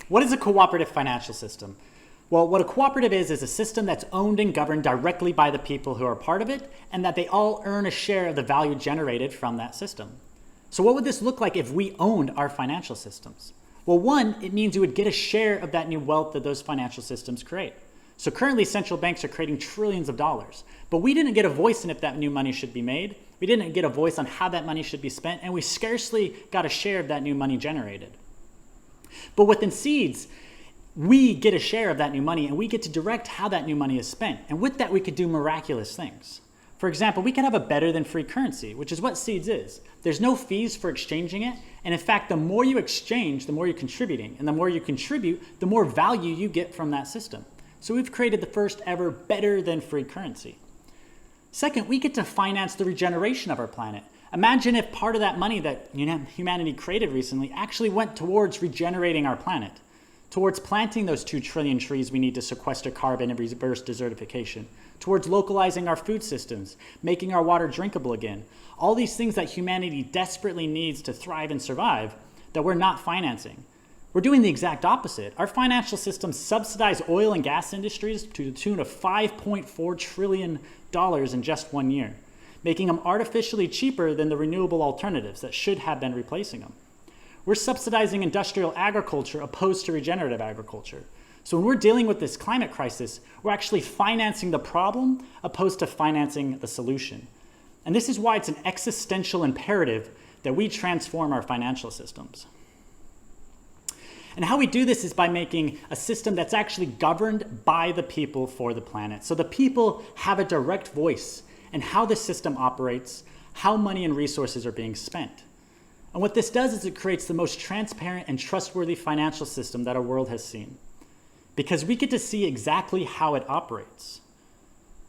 What is a cooperative financial system? Well, what a cooperative is a system that's owned and governed directly by the people who are part of it, and that they all earn a share of the value generated from that system. So what would this look like if we owned our financial systems? Well, one, it means you would get a share of that new wealth that those financial systems create. So currently, central banks are creating trillions of dollars, but we didn't get a voice in if that new money should be made. We didn't get a voice on how that money should be spent, and we scarcely got a share of that new money generated. But within Seeds, we get a share of that new money, and we get to direct how that new money is spent. And with that, we could do miraculous things. For example, we can have a better than free currency, which is what Seeds is. There's no fees for exchanging it. And in fact, the more you exchange, the more you're contributing. And the more you contribute, the more value you get from that system. So we've created the first ever better than free currency. Second, we get to finance the regeneration of our planet. Imagine if part of that money that humanity created recently actually went towards regenerating our planet, towards planting those 2 trillion trees we need to sequester carbon and reverse desertification, towards localizing our food systems, making our water drinkable again. All these things that humanity desperately needs to thrive and survive that we're not financing. We're doing the exact opposite. Our financial systems subsidize oil and gas industries to the tune of $5.4 trillion in just 1 year, making them artificially cheaper than the renewable alternatives that should have been replacing them. We're subsidizing industrial agriculture opposed to regenerative agriculture. So when we're dealing with this climate crisis, we're actually financing the problem opposed to financing the solution. And this is why it's an existential imperative that we transform our financial systems. And how we do this is by making a system that's actually governed by the people for the planet. So the people have a direct voice in how the system operates, how money and resources are being spent. And what this does is it creates the most transparent and trustworthy financial system that our world has seen, because we get to see exactly how it operates.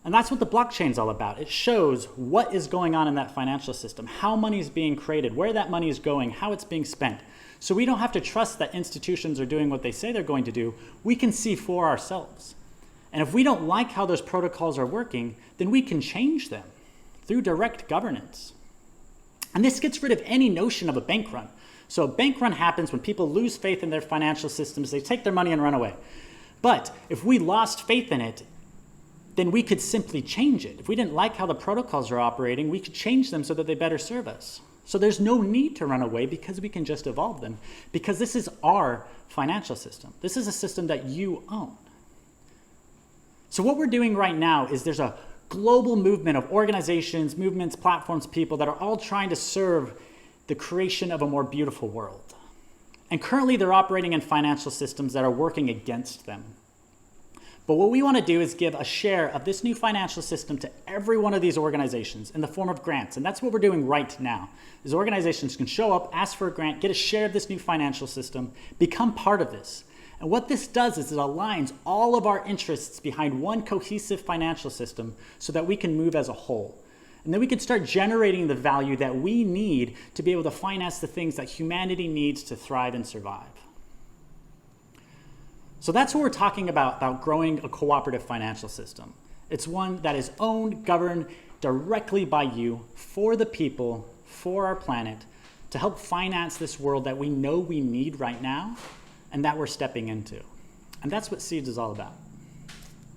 And that's what the blockchain is all about. It shows what is going on in that financial system, how money is being created, where that money is going, how it's being spent. So we don't have to trust that institutions are doing what they say they're going to do. We can see for ourselves. And if we don't like how those protocols are working, then we can change them through direct governance. And this gets rid of any notion of a bank run. So a bank run happens when people lose faith in their financial systems, they take their money and run away. But if we lost faith in it, then we could simply change it. If we didn't like how the protocols are operating, we could change them so that they better serve us. So there's no need to run away because we can just evolve them, because this is our financial system. This is a system that you own. So what we're doing right now is there's a global movement of organizations, movements, platforms, people that are all trying to serve the creation of a more beautiful world. And currently they're operating in financial systems that are working against them. But what we want to do is give a share of this new financial system to every one of these organizations in the form of grants. And that's what we're doing right now. These organizations can show up, ask for a grant, get a share of this new financial system, become part of this. And what this does is it aligns all of our interests behind one cohesive financial system so that we can move as a whole. And then we can start generating the value that we need to be able to finance the things that humanity needs to thrive and survive. So that's what we're talking about growing a cooperative financial system. It's one that is owned, governed directly by you, for the people, for our planet, to help finance this world that we know we need right now and that we're stepping into. And that's what Seeds is all about.